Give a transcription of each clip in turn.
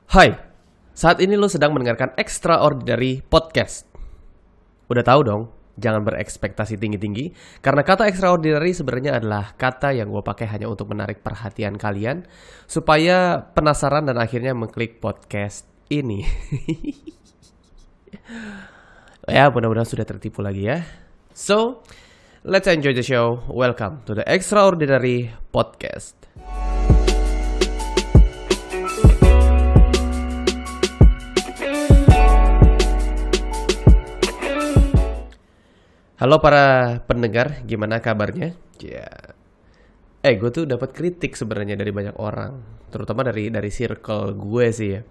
Hai, saat ini lo sedang mendengarkan Extraordinary Podcast. Udah tahu dong, jangan berekspektasi tinggi-tinggi, karena kata extraordinary sebenarnya adalah kata yang gue pakai hanya untuk menarik perhatian kalian, supaya penasaran dan akhirnya mengklik podcast ini. Ya, mudah-mudahan sudah tertipu lagi ya. So, let's enjoy the show. Welcome to the Extraordinary Podcast. Halo para pendengar, gimana kabarnya? Ya, gue tuh dapat kritik sebenarnya dari banyak orang, terutama dari circle gue sih ya.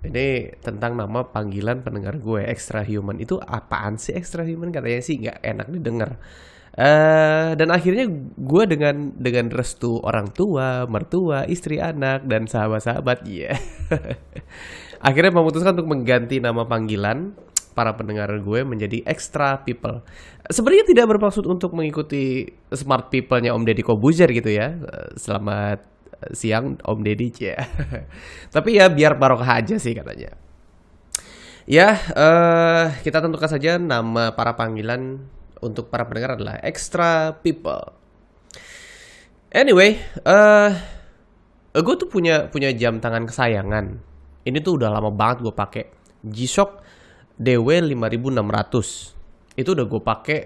Ini tentang nama panggilan pendengar gue, extra human. Itu apaan sih extra human? Katanya sih nggak enak didengar. Dan akhirnya gue dengan restu orang tua, mertua, istri, anak, dan sahabat-sahabat, ya. Akhirnya memutuskan untuk mengganti nama panggilan para pendengar gue menjadi extra people. Sebenarnya tidak bermaksud untuk mengikuti smart people-nya Om Deddy Kobuzer gitu ya. Selamat siang Om Deddy ya. Tapi ya biar barokah aja sih katanya. Ya, kita tentukan saja nama para panggilan untuk para pendengar adalah extra people. Anyway, gue tuh punya jam tangan kesayangan. Ini tuh udah lama banget gue pakai. G-Shock DW5600. Itu udah gue pakai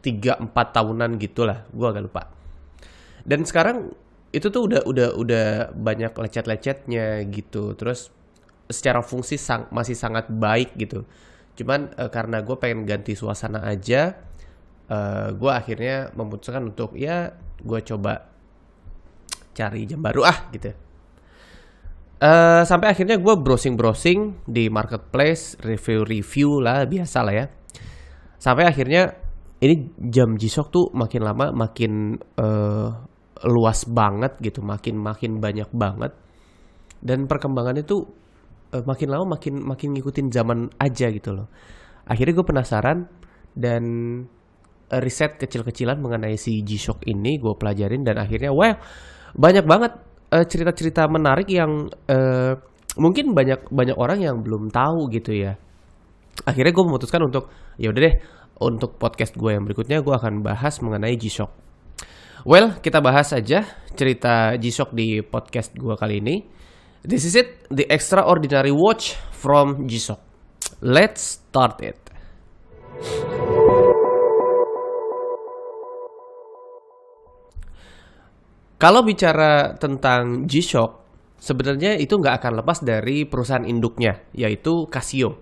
3-4 tahunan gitulah, gue agak lupa. Dan sekarang itu tuh udah banyak lecet-lecetnya gitu. Terus secara fungsi masih sangat baik gitu. Cuman karena gue pengen ganti suasana aja, gue akhirnya memutuskan untuk ya gue coba cari jam baru gitu. Sampai akhirnya gue browsing di marketplace, review lah, biasa lah ya. Sampai akhirnya ini jam G-Shock tuh makin lama makin luas banget gitu, makin banyak banget. Dan perkembangannya tuh makin lama makin ngikutin zaman aja gitu loh. Akhirnya gue penasaran dan riset kecil-kecilan mengenai si G-Shock ini gue pelajarin, dan akhirnya banyak banget cerita-cerita menarik yang mungkin banyak orang yang belum tahu gitu ya. Akhirnya gue memutuskan untuk ya udah deh, untuk podcast gue yang berikutnya gue akan bahas mengenai G-Shock. Well, kita bahas aja cerita G-Shock di podcast gue kali ini. This is it, the extraordinary watch from G-Shock. Let's start it. Kalau bicara tentang G-Shock, sebenarnya itu nggak akan lepas dari perusahaan induknya, yaitu Casio.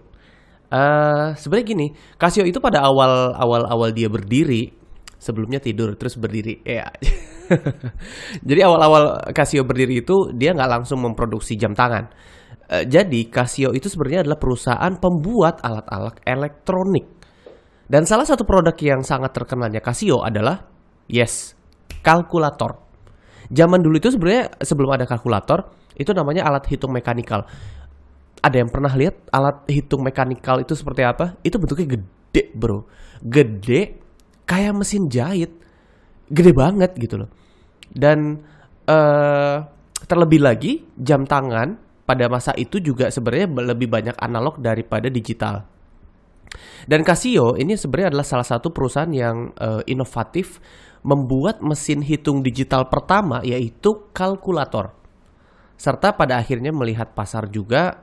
Sebenarnya gini, Casio itu pada awal dia berdiri, sebelumnya tidur terus berdiri, ya. Jadi awal Casio berdiri itu dia nggak langsung memproduksi jam tangan. Jadi Casio itu sebenarnya adalah perusahaan pembuat alat-alat elektronik. Dan salah satu produk yang sangat terkenalnya Casio adalah, kalkulator. Zaman dulu itu sebenarnya sebelum ada kalkulator, itu namanya alat hitung mekanikal. Ada yang pernah lihat alat hitung mekanikal itu seperti apa? Itu bentuknya gede, bro. Gede kayak mesin jahit. Gede banget gitu loh. Dan terlebih lagi jam tangan pada masa itu juga sebenarnya lebih banyak analog daripada digital. Dan Casio ini sebenarnya adalah salah satu perusahaan yang inovatif membuat mesin hitung digital pertama, yaitu kalkulator. Serta pada akhirnya melihat pasar juga,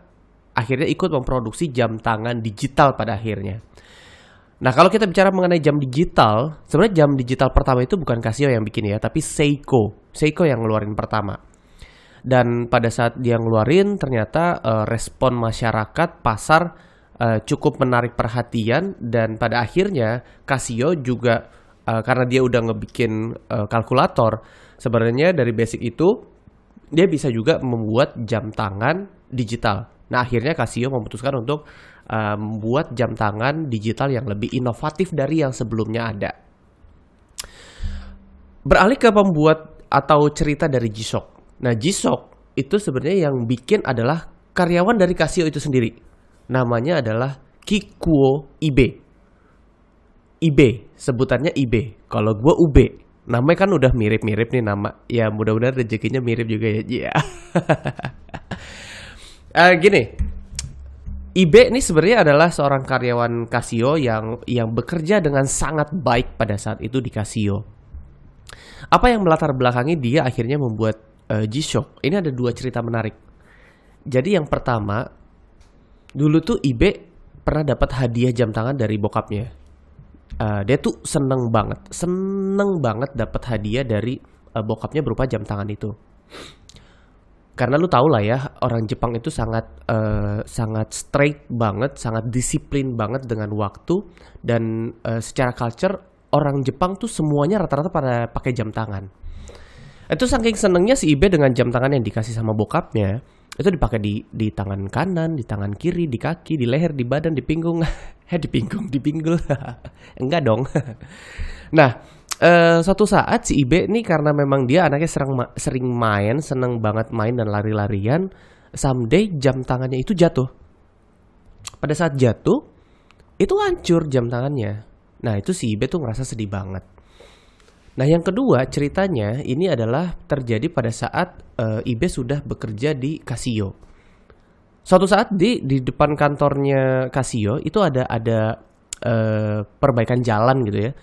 akhirnya ikut memproduksi jam tangan digital pada akhirnya. Nah, kalau kita bicara mengenai jam digital, sebenarnya jam digital pertama itu bukan Casio yang bikin ya, tapi Seiko yang ngeluarin pertama. Dan pada saat dia ngeluarin, ternyata respon masyarakat pasar cukup menarik perhatian, dan pada akhirnya Casio juga karena dia udah ngebikin kalkulator, sebenarnya dari basic itu dia bisa juga membuat jam tangan digital. Nah, akhirnya Casio memutuskan untuk membuat jam tangan digital yang lebih inovatif dari yang sebelumnya ada. Beralih ke pembuat atau cerita dari G-Shock. Nah, G-Shock itu sebenarnya yang bikin adalah karyawan dari Casio itu sendiri. Namanya adalah Kikuo Ibe. Ibe, sebutannya Ibe. Kalau gue Ube. Namanya kan udah mirip-mirip nih nama. Ya mudah-mudahan rezekinya mirip juga ya. Yeah. Gini, Ibe ini sebenarnya adalah seorang karyawan Casio yang bekerja dengan sangat baik pada saat itu di Casio. Apa yang melatar belakangi dia akhirnya membuat G-Shock? Ini ada dua cerita menarik. Jadi yang pertama, dulu tuh Ibe pernah dapat hadiah jam tangan dari bokapnya. Dia tuh seneng banget dapat hadiah dari bokapnya berupa jam tangan itu. Karena lu tau lah ya, orang Jepang itu sangat straight banget, sangat disiplin banget dengan waktu, dan secara culture orang Jepang tuh semuanya rata-rata pada pakai jam tangan. Itu saking senengnya si Ibe dengan jam tangan yang dikasih sama bokapnya, itu dipakai di tangan kanan, di tangan kiri, di kaki, di leher, di badan, di pinggung. Di pinggul. Enggak dong. Nah, suatu saat si Ibe nih, karena memang dia anaknya sering main, seneng banget main dan lari-larian, someday jam tangannya itu jatuh. Pada saat jatuh, itu hancur jam tangannya. Nah, itu si Ibe tuh ngerasa sedih banget. Nah, yang kedua ceritanya ini adalah terjadi pada saat Ibe sudah bekerja di Casio. Suatu saat di depan kantornya Casio itu ada perbaikan jalan gitu ya.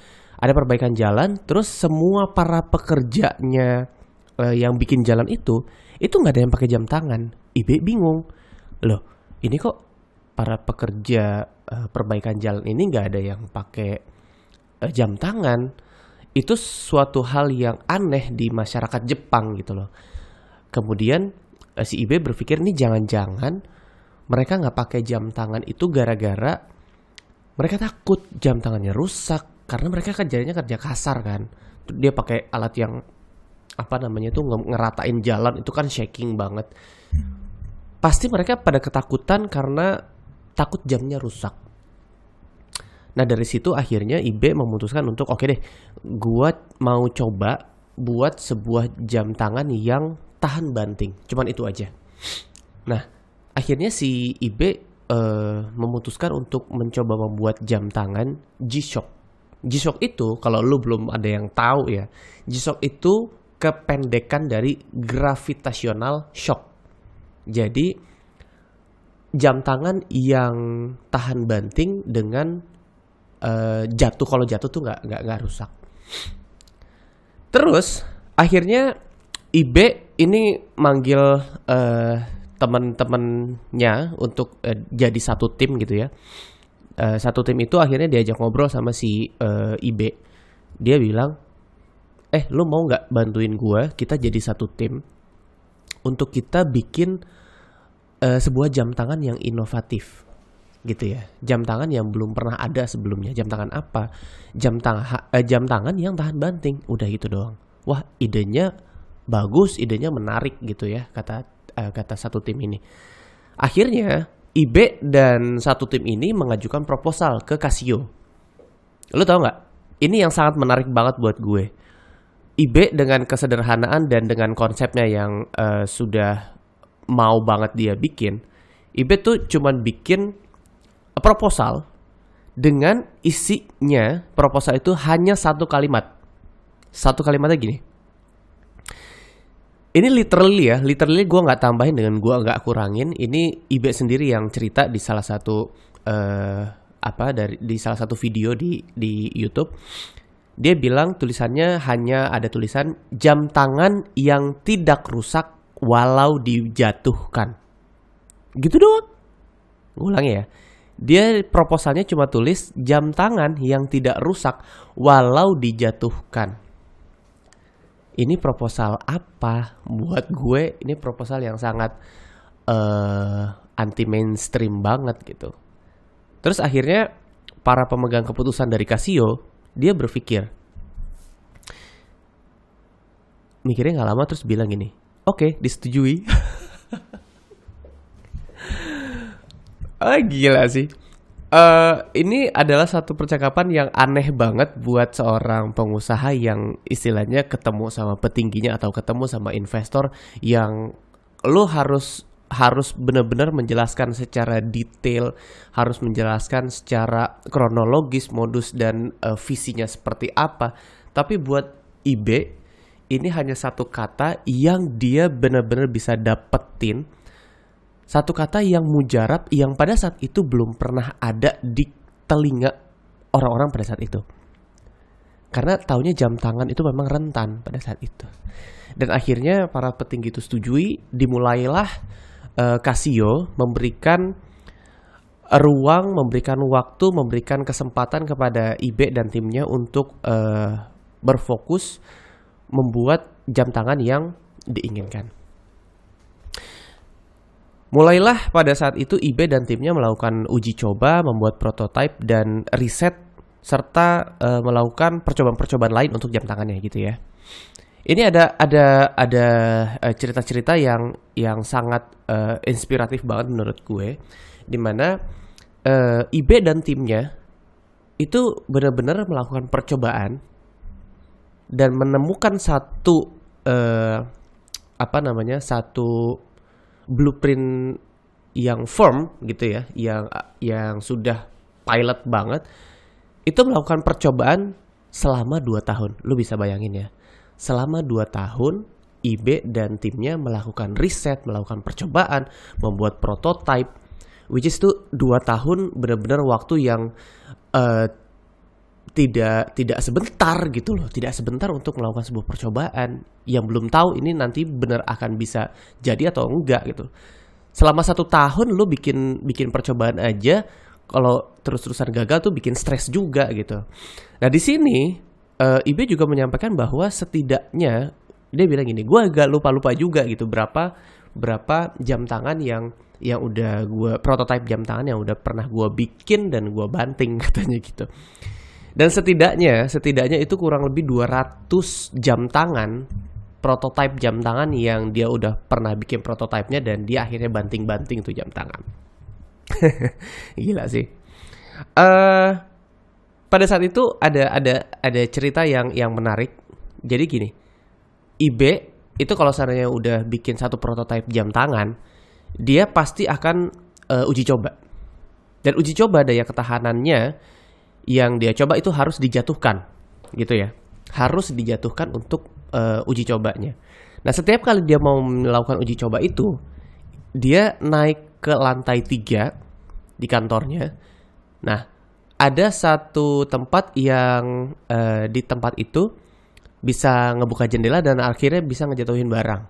Ada perbaikan jalan, terus semua para pekerjanya yang bikin jalan itu nggak ada yang pakai jam tangan. Ibe bingung, loh ini kok para pekerja perbaikan jalan ini nggak ada yang pakai jam tangan. Itu suatu hal yang aneh di masyarakat Jepang gitu loh. Kemudian si Ibe berpikir nih jangan-jangan mereka nggak pakai jam tangan itu gara-gara mereka takut jam tangannya rusak, karena mereka kerjanya kerja kasar kan. Dia pakai alat yang apa namanya tuh ngeratain jalan itu kan shaking banget. Pasti mereka pada ketakutan karena takut jamnya rusak. Nah, dari situ akhirnya Ibe memutuskan untuk oke deh, gua mau coba buat sebuah jam tangan yang tahan banting. Cuman itu aja. Nah, akhirnya si Ibe memutuskan untuk mencoba membuat jam tangan G-Shock. G-Shock itu kalau lu belum ada yang tahu ya, G-Shock itu kependekan dari gravitational shock. Jadi jam tangan yang tahan banting dengan jatuh, kalau jatuh tuh nggak rusak. Terus akhirnya Ibe ini manggil teman-temannya untuk jadi satu tim gitu ya. Satu tim itu akhirnya diajak ngobrol sama si Ibe. Dia bilang, lu mau nggak bantuin gua? Kita jadi satu tim untuk kita bikin sebuah jam tangan yang inovatif. Gitu ya, jam tangan yang belum pernah ada sebelumnya. Jam tangan apa? Jam tangan yang tahan banting. Udah gitu doang. Wah, idenya bagus, idenya menarik gitu ya, kata satu tim ini. Akhirnya Ibe dan satu tim ini mengajukan proposal ke Casio. Lu tau nggak? Ini yang sangat menarik banget buat gue. Ibe dengan kesederhanaan dan dengan konsepnya yang sudah mau banget dia bikin, Ibe tuh cuman bikin proposal dengan isinya. Proposal itu hanya satu kalimat. Satu kalimatnya gini. Ini literally gue nggak tambahin dengan gue nggak kurangin. Ini Ibe sendiri yang cerita di salah satu di salah satu video di YouTube. Dia bilang tulisannya hanya ada tulisan jam tangan yang tidak rusak walau dijatuhkan. Gitu doang. Gue ulangi ya. Dia proposalnya cuma tulis jam tangan yang tidak rusak walau dijatuhkan. Ini proposal apa? Buat gue ini proposal yang sangat anti mainstream banget gitu. Terus akhirnya para pemegang keputusan dari Casio, dia berpikir, mikirnya nggak lama terus bilang gini, oke, disetujui. Gila sih. Ini adalah satu percakapan yang aneh banget buat seorang pengusaha yang istilahnya ketemu sama petingginya atau ketemu sama investor yang lo harus benar-benar menjelaskan secara detail, harus menjelaskan secara kronologis modus dan visinya seperti apa. Tapi buat Ibe ini hanya satu kata yang dia benar-benar bisa dapetin Satu kata yang mujarab yang pada saat itu belum pernah ada di telinga orang-orang pada saat itu. Karena taunya jam tangan itu memang rentan pada saat itu. Dan akhirnya para petinggi itu setujui, dimulailah Casio memberikan ruang, memberikan waktu, memberikan kesempatan kepada Ibe dan timnya untuk berfokus membuat jam tangan yang diinginkan. Mulailah pada saat itu Ibe dan timnya melakukan uji coba, membuat prototipe dan riset serta melakukan percobaan-percobaan lain untuk jam tangannya gitu ya. Ini ada cerita-cerita yang sangat inspiratif banget menurut gue, di mana Ibe dan timnya itu benar-benar melakukan percobaan dan menemukan satu satu blueprint yang firm gitu ya, yang sudah pilot banget, itu melakukan percobaan selama 2 tahun. Lu bisa bayangin ya, selama 2 tahun Ibe dan timnya melakukan riset, melakukan percobaan, membuat prototype, which is tuh 2 tahun benar-benar waktu yang tidak sebentar gitu loh, tidak sebentar untuk melakukan sebuah percobaan yang belum tahu ini nanti benar akan bisa jadi atau enggak gitu. Selama 1 tahun lu bikin percobaan aja, kalau terus-terusan gagal tuh bikin stres juga gitu. Nah di sini Ibe juga menyampaikan bahwa setidaknya dia bilang gini, gue agak lupa juga gitu berapa jam tangan yang udah gue prototipe jam tangan yang udah pernah gue bikin dan gue banting katanya gitu. Dan setidaknya itu kurang lebih 200 jam tangan, prototipe jam tangan yang dia udah pernah bikin prototipenya dan dia akhirnya banting-banting tuh jam tangan. Gila sih. Pada saat itu ada cerita yang menarik. Jadi gini, Ibe itu kalau seandainya udah bikin satu prototipe jam tangan, dia pasti akan uji coba. Dan uji coba daya ketahanannya yang dia coba itu harus dijatuhkan gitu ya, harus dijatuhkan untuk uji cobanya. Nah setiap kali dia mau melakukan uji coba itu, dia naik ke lantai 3 di kantornya. Nah ada satu tempat yang di tempat itu bisa ngebuka jendela dan akhirnya bisa ngejatuhin barang.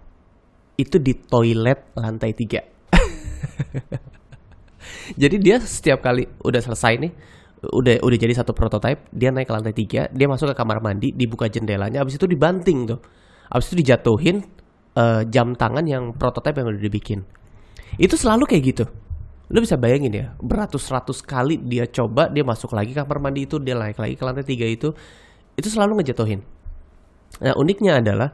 Itu di toilet lantai 3. Jadi dia setiap kali udah selesai nih, udah jadi satu prototipe, dia naik ke lantai 3, dia masuk ke kamar mandi, dibuka jendelanya, abis itu dibanting tuh, abis itu dijatuhin jam tangan yang prototipe yang udah dibikin. Itu selalu kayak gitu. Lu bisa bayangin ya, beratus-ratus kali dia coba, dia masuk lagi ke kamar mandi itu, dia naik lagi ke lantai 3 itu selalu ngejatuhin. Nah uniknya adalah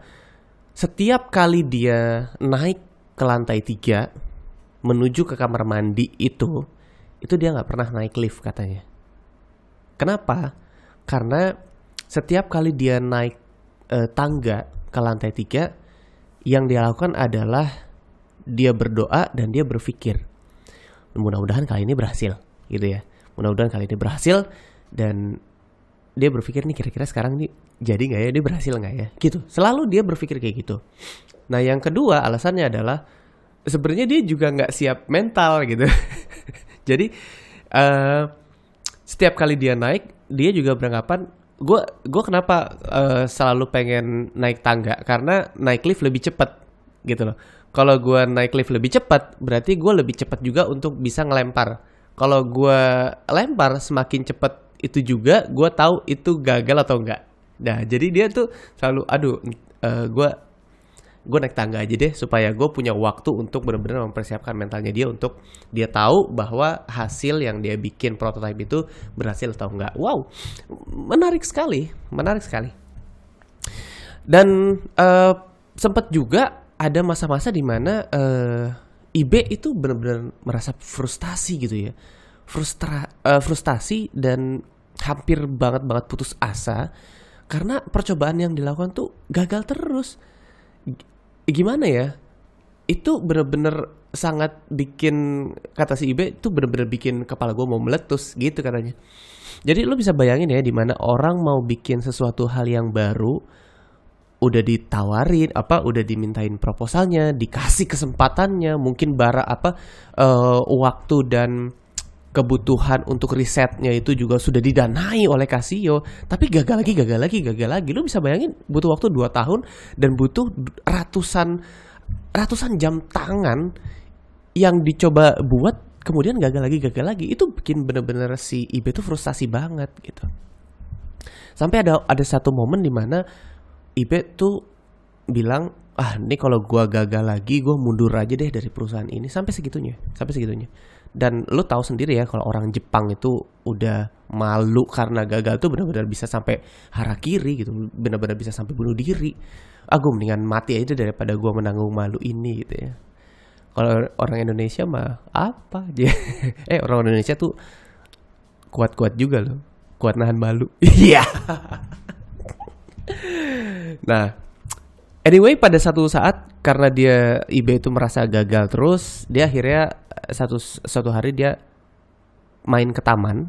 setiap kali dia naik ke lantai 3 menuju ke kamar mandi itu dia nggak pernah naik lift katanya. Kenapa? Karena setiap kali dia naik tangga ke lantai 3, yang dia lakukan adalah dia berdoa dan dia berpikir, mudah-mudahan kali ini berhasil gitu ya. Mudah-mudahan kali ini berhasil, dan dia berpikir nih kira-kira sekarang nih jadi nggak ya, dia berhasil nggak ya gitu. Selalu dia berpikir kayak gitu. Nah yang kedua alasannya adalah sebenarnya dia juga nggak siap mental gitu. Jadi setiap kali dia naik, dia juga beranggapan, gue kenapa selalu pengen naik tangga, karena naik lift lebih cepat gitu loh. Kalau gue naik lift lebih cepat, berarti gue lebih cepat juga untuk bisa ngelempar. Kalau gue lempar semakin cepat itu juga, gue tahu itu gagal atau enggak. Nah jadi dia tuh selalu, gue naik tangga aja deh supaya gue punya waktu untuk benar-benar mempersiapkan mentalnya dia, untuk dia tahu bahwa hasil yang dia bikin prototipe itu berhasil atau enggak. Wow, menarik sekali. Dan sempat juga ada masa-masa di mana Ibe itu benar-benar merasa frustasi gitu ya, frustasi dan hampir banget putus asa karena percobaan yang dilakukan tuh gagal terus. Gimana ya, itu bener-bener sangat bikin, kata si Ibe, itu bener-bener bikin kepala gue mau meletus gitu katanya. Jadi lo bisa bayangin ya, dimana orang mau bikin sesuatu hal yang baru, udah ditawarin udah dimintain proposalnya, dikasih kesempatannya, mungkin waktu dan kebutuhan untuk risetnya itu juga sudah didanai oleh Casio, tapi gagal lagi. Lu bisa bayangin butuh waktu 2 tahun dan butuh ratusan jam tangan yang dicoba buat, kemudian gagal lagi. Itu bikin bener-bener si eBay tuh frustasi banget gitu. Sampai ada satu momen di mana eBay tuh bilang, ini kalau gua gagal lagi, gua mundur aja deh dari perusahaan ini. Sampai segitunya. Dan lu tahu sendiri ya, kalau orang Jepang itu udah malu karena gagal tuh benar-benar bisa sampai harakiri gitu, benar-benar bisa sampai bunuh diri. Gue mendingan mati aja daripada gua menanggung malu ini gitu ya. Kalau orang Indonesia mah apa aja. Orang Indonesia tuh kuat-kuat juga loh, kuat nahan malu. Iya. Nah, anyway, pada satu saat karena eBay itu merasa gagal terus, dia akhirnya suatu hari dia main ke taman.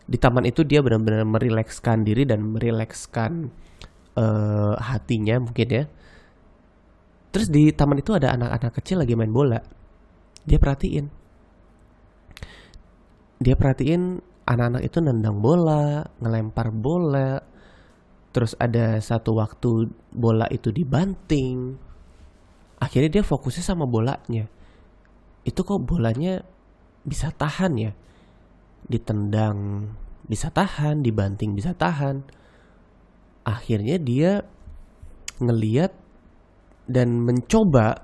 Di taman itu dia benar-benar merilekskan diri dan merilekskan hatinya mungkin ya. Terus di taman itu ada anak-anak kecil lagi main bola. Dia perhatiin anak-anak itu nendang bola, ngelempar bola. Terus ada satu waktu bola itu dibanting. Akhirnya dia fokusnya sama bolanya. Itu kok bolanya bisa tahan ya? Ditendang bisa tahan, dibanting bisa tahan. Akhirnya dia ngeliat dan mencoba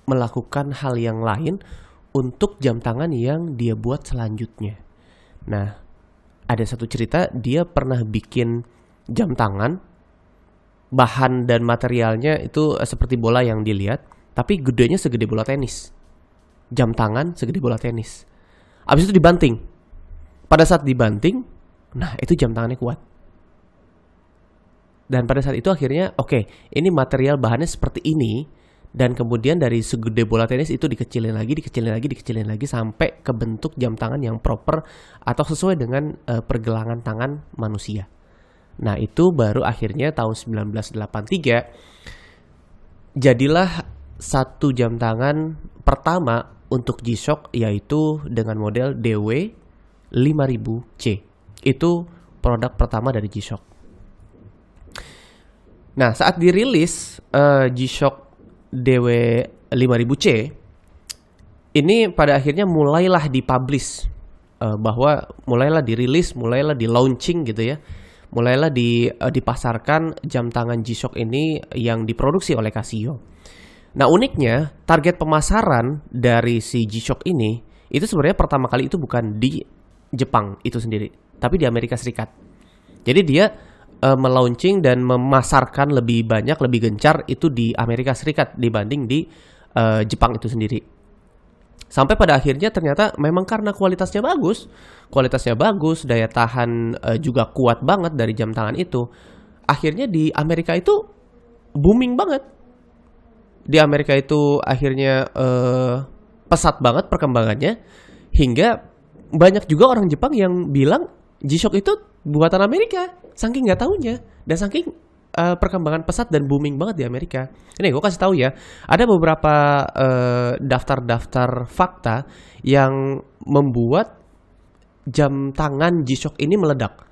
melakukan hal yang lain untuk jam tangan yang dia buat selanjutnya. Nah, ada satu cerita dia pernah bikin jam tangan, bahan dan materialnya itu seperti bola yang dilihat, tapi gedenya segede bola tenis. Jam tangan segede bola tenis. Abis itu dibanting. Pada saat dibanting, nah itu jam tangannya kuat. Dan pada saat itu akhirnya ini material bahannya seperti ini, dan kemudian dari segede bola tenis itu dikecilin lagi sampai kebentuk jam tangan yang proper atau sesuai dengan pergelangan tangan manusia. Nah, itu baru akhirnya tahun 1983 jadilah satu jam tangan pertama untuk G-Shock, yaitu dengan model DW 5000C. Itu produk pertama dari G-Shock. Nah, saat dirilis G-Shock DW 5000C ini pada akhirnya mulailah dipublish, bahwa mulailah dirilis, mulailah di launching gitu ya. Mulailah dipasarkan jam tangan G-Shock ini yang diproduksi oleh Casio. Nah, uniknya target pemasaran dari si G-Shock ini itu sebenarnya pertama kali itu bukan di Jepang itu sendiri, tapi di Amerika Serikat. Jadi dia melaunching dan memasarkan lebih banyak, lebih gencar itu di Amerika Serikat dibanding di Jepang itu sendiri. Sampai pada akhirnya ternyata memang karena kualitasnya bagus, daya tahan juga kuat banget dari jam tangan itu. Akhirnya di Amerika itu booming banget. Di Amerika itu akhirnya pesat banget perkembangannya, hingga banyak juga orang Jepang yang bilang G-Shock itu buatan Amerika, saking nggak taunya dan saking perkembangan pesat dan booming banget di Amerika. Ini gue kasih tahu ya, ada beberapa daftar-daftar fakta yang membuat jam tangan G-Shock ini meledak.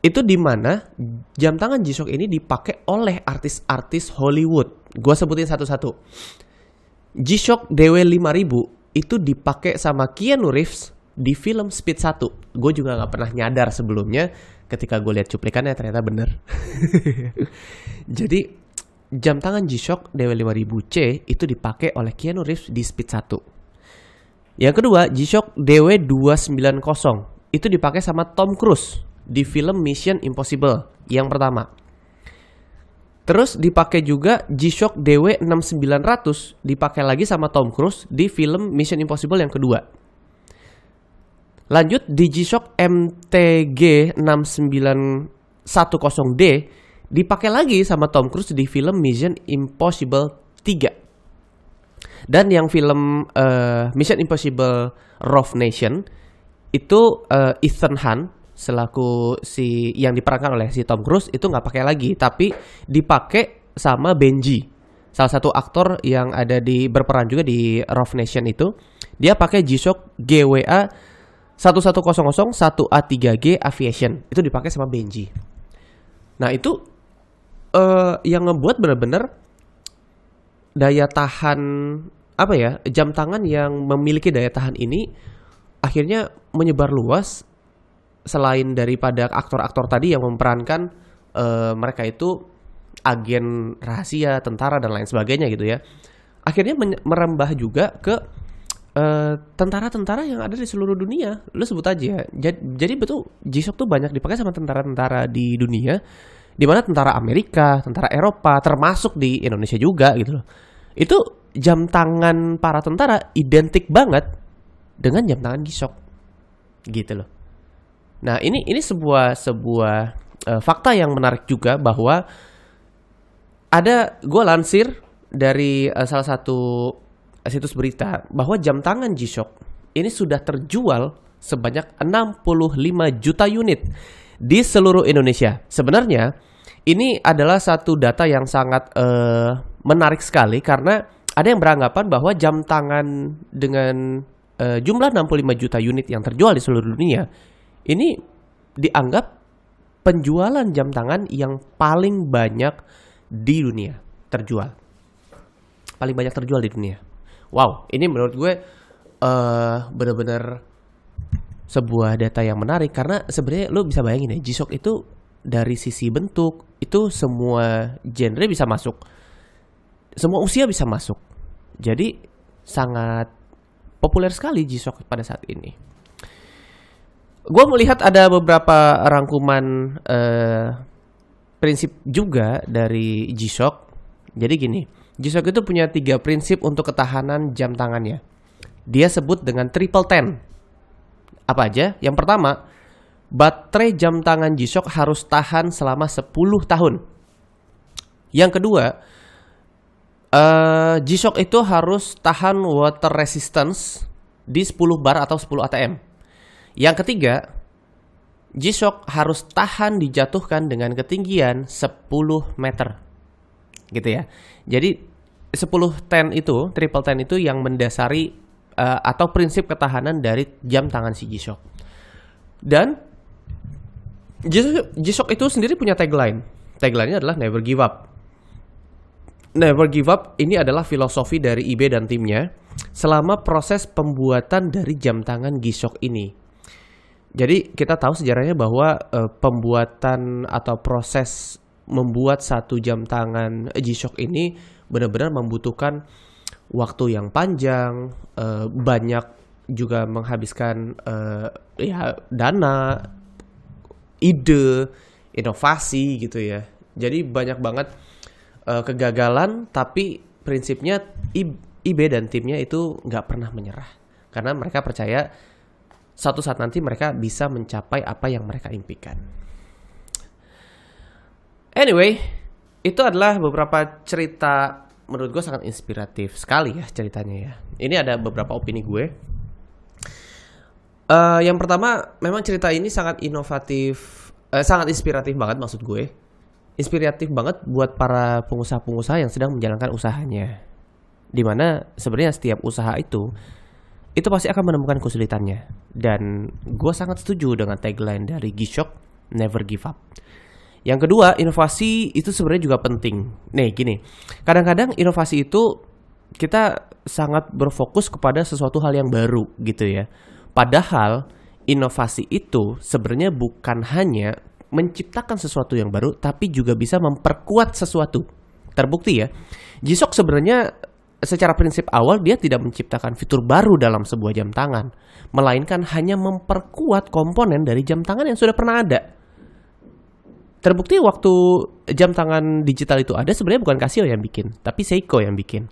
Itu di mana jam tangan G-Shock ini dipakai oleh artis-artis Hollywood. Gue sebutin satu-satu. G-Shock DW 5000 itu dipakai sama Keanu Reeves di film Speed 1. Gue juga gak pernah nyadar sebelumnya, ketika gue lihat cuplikannya ternyata bener. Jadi jam tangan G-Shock DW 5000C itu dipakai oleh Keanu Reeves di Speed 1. Yang kedua, G-Shock DW 290 itu dipakai sama Tom Cruise di film Mission Impossible yang pertama. Terus dipakai juga G-Shock DW 6900 dipakai lagi sama Tom Cruise di film Mission Impossible yang kedua. Lanjut di G-Shock MTG 6910D dipakai lagi sama Tom Cruise di film Mission Impossible 3. Dan yang film Mission Impossible Rogue Nation itu Ethan Hunt selaku si yang diperankan oleh si Tom Cruise itu nggak pakai lagi, tapi dipakai sama Benji, salah satu aktor yang ada berperan juga di Rough Nation itu. Dia pakai G-Shock GWA 1100 1A3G Aviation. Itu dipakai sama Benji. Nah itu yang ngebuat benar-benar daya tahan, apa ya, jam tangan yang memiliki daya tahan ini akhirnya menyebar luas. Selain daripada aktor-aktor tadi yang memerankan mereka itu agen rahasia, tentara dan lain sebagainya gitu ya, akhirnya merambah juga ke tentara-tentara yang ada di seluruh dunia. Lu sebut aja. Jadi betul G-Shock tuh banyak dipakai sama tentara-tentara di dunia, di mana tentara Amerika, tentara Eropa, termasuk di Indonesia juga gitu loh. Itu jam tangan para tentara identik banget dengan jam tangan G-Shock gitu loh. Nah, ini sebuah fakta yang menarik juga, bahwa gue lansir dari salah satu situs berita bahwa jam tangan G-Shock ini sudah terjual sebanyak 65 juta unit di seluruh Indonesia. Sebenarnya ini adalah satu data yang sangat menarik sekali, karena ada yang beranggapan bahwa jam tangan dengan jumlah 65 juta unit yang terjual di seluruh dunia ini dianggap penjualan jam tangan yang paling banyak di dunia terjual. Paling banyak terjual di dunia. Wow, ini menurut gue benar-benar sebuah data yang menarik, karena sebenarnya lo bisa bayangin ya, G-Shock itu dari sisi bentuk itu semua genre bisa masuk, semua usia bisa masuk. Jadi sangat populer sekali G-Shock pada saat ini. Gue melihat ada beberapa rangkuman prinsip juga dari G-Shock. Jadi gini, G-Shock itu punya 3 prinsip untuk ketahanan jam tangannya. Dia sebut dengan triple ten. Apa aja? Yang pertama, baterai jam tangan G-Shock harus tahan selama 10 tahun. Yang kedua, G-Shock itu harus tahan water resistance di 10 bar atau 10 ATM. Yang ketiga, G-Shock harus tahan dijatuhkan dengan ketinggian 10 meter. Gitu ya. Jadi 10 ten itu, triple ten itu yang mendasari atau prinsip ketahanan dari jam tangan si G-Shock. Dan G-Shock itu sendiri punya tagline. Tagline-nya adalah never give up. Never give up ini adalah filosofi dari IB dan timnya selama proses pembuatan dari jam tangan G-Shock ini. Jadi kita tahu sejarahnya bahwa pembuatan atau proses membuat satu jam tangan G-Shock ini benar-benar membutuhkan waktu yang panjang, banyak juga menghabiskan dana, ide, inovasi gitu ya. Jadi banyak banget kegagalan, tapi prinsipnya IB dan timnya itu nggak pernah menyerah, karena mereka percaya suatu saat nanti mereka bisa mencapai apa yang mereka impikan. Anyway, itu adalah beberapa cerita menurut gue sangat inspiratif sekali ya ceritanya ya. Ini ada beberapa opini gue. Yang pertama, memang cerita ini sangat inovatif, sangat inspiratif banget maksud gue. Inspiratif banget buat para pengusaha-pengusaha yang sedang menjalankan usahanya. Dimana sebenarnya setiap usaha itu pasti akan menemukan kesulitannya. Dan gue sangat setuju dengan tagline dari G-Shock, never give up. Yang kedua, inovasi itu sebenarnya juga penting. Nih gini, kadang-kadang inovasi itu kita sangat berfokus kepada sesuatu hal yang baru gitu ya. Padahal inovasi itu sebenarnya bukan hanya menciptakan sesuatu yang baru, tapi juga bisa memperkuat sesuatu. Terbukti ya, G-Shock sebenarnya secara prinsip awal dia tidak menciptakan fitur baru dalam sebuah jam tangan, melainkan hanya memperkuat komponen dari jam tangan yang sudah pernah ada. Terbukti waktu jam tangan digital itu ada, sebenarnya bukan Casio yang bikin, tapi Seiko yang bikin.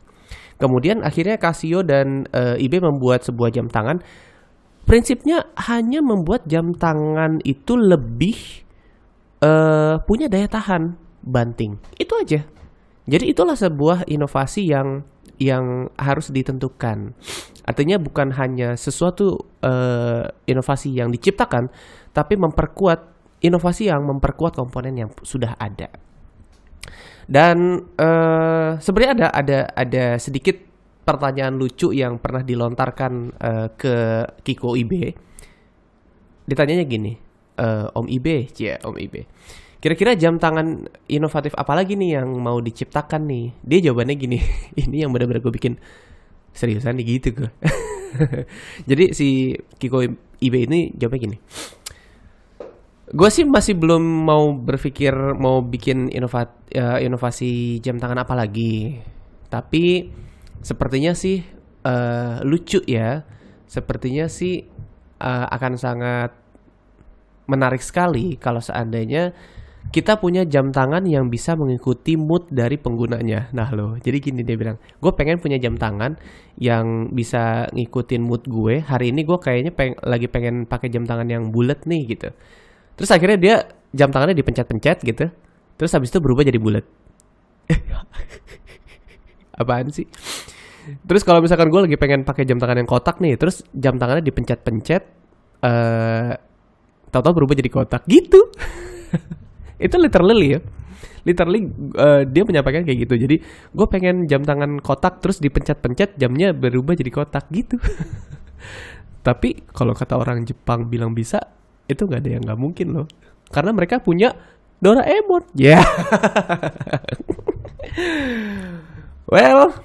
Kemudian akhirnya Casio dan IB membuat sebuah jam tangan. Prinsipnya hanya membuat jam tangan itu lebih punya daya tahan banting. Itu aja. Jadi itulah sebuah inovasi yang harus ditentukan. Artinya bukan hanya sesuatu inovasi yang diciptakan, tapi inovasi yang memperkuat komponen yang sudah ada. Dan sebenarnya ada sedikit pertanyaan lucu yang pernah dilontarkan ke Kiko Ibe. Ditanyanya gini, Om Ibe, Om Ibe. Kira-kira jam tangan inovatif apa lagi nih yang mau diciptakan nih? Dia jawabannya gini, ini yang benar-benar gue bikin seriusan nih gitu gue. Jadi si Kiko Ibe ini jawabnya gini. Gue sih masih belum mau berpikir mau bikin inovasi jam tangan apa lagi. Tapi sepertinya sih lucu ya. Sepertinya sih akan sangat menarik sekali kalau seandainya kita punya jam tangan yang bisa mengikuti mood dari penggunanya. Nah loh, jadi gini dia bilang, gue pengen punya jam tangan yang bisa ngikutin mood gue. Hari ini gue kayaknya lagi pengen pakai jam tangan yang bulat nih gitu. Terus akhirnya dia jam tangannya dipencet-pencet gitu. Terus habis itu berubah jadi bulat. Apaan sih? Terus kalau misalkan gue lagi pengen pakai jam tangan yang kotak nih, terus jam tangannya dipencet-pencet, tahu-tahu berubah jadi kotak gitu. Itu literally ya. Literally dia menyampaikan kayak gitu. Jadi gue pengen jam tangan kotak terus dipencet-pencet jamnya berubah jadi kotak gitu. Tapi kalau kata orang Jepang bilang bisa, itu nggak ada yang nggak mungkin loh. Karena mereka punya Doraemon. Ya. Yeah. Well,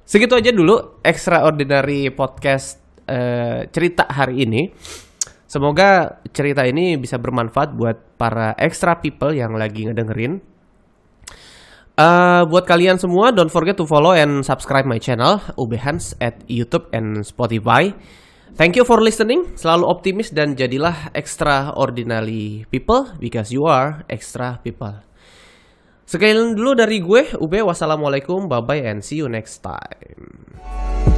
segitu aja dulu Extraordinary Podcast cerita hari ini. Semoga cerita ini bisa bermanfaat buat para extra people yang lagi ngedengerin. Buat kalian semua, don't forget to follow and subscribe my channel Ubehans at YouTube and Spotify. Thank you for listening. Selalu optimis dan jadilah extraordinary people because you are extra people. Sekian dulu dari gue, Ube. Wassalamualaikum, bye bye and see you next time.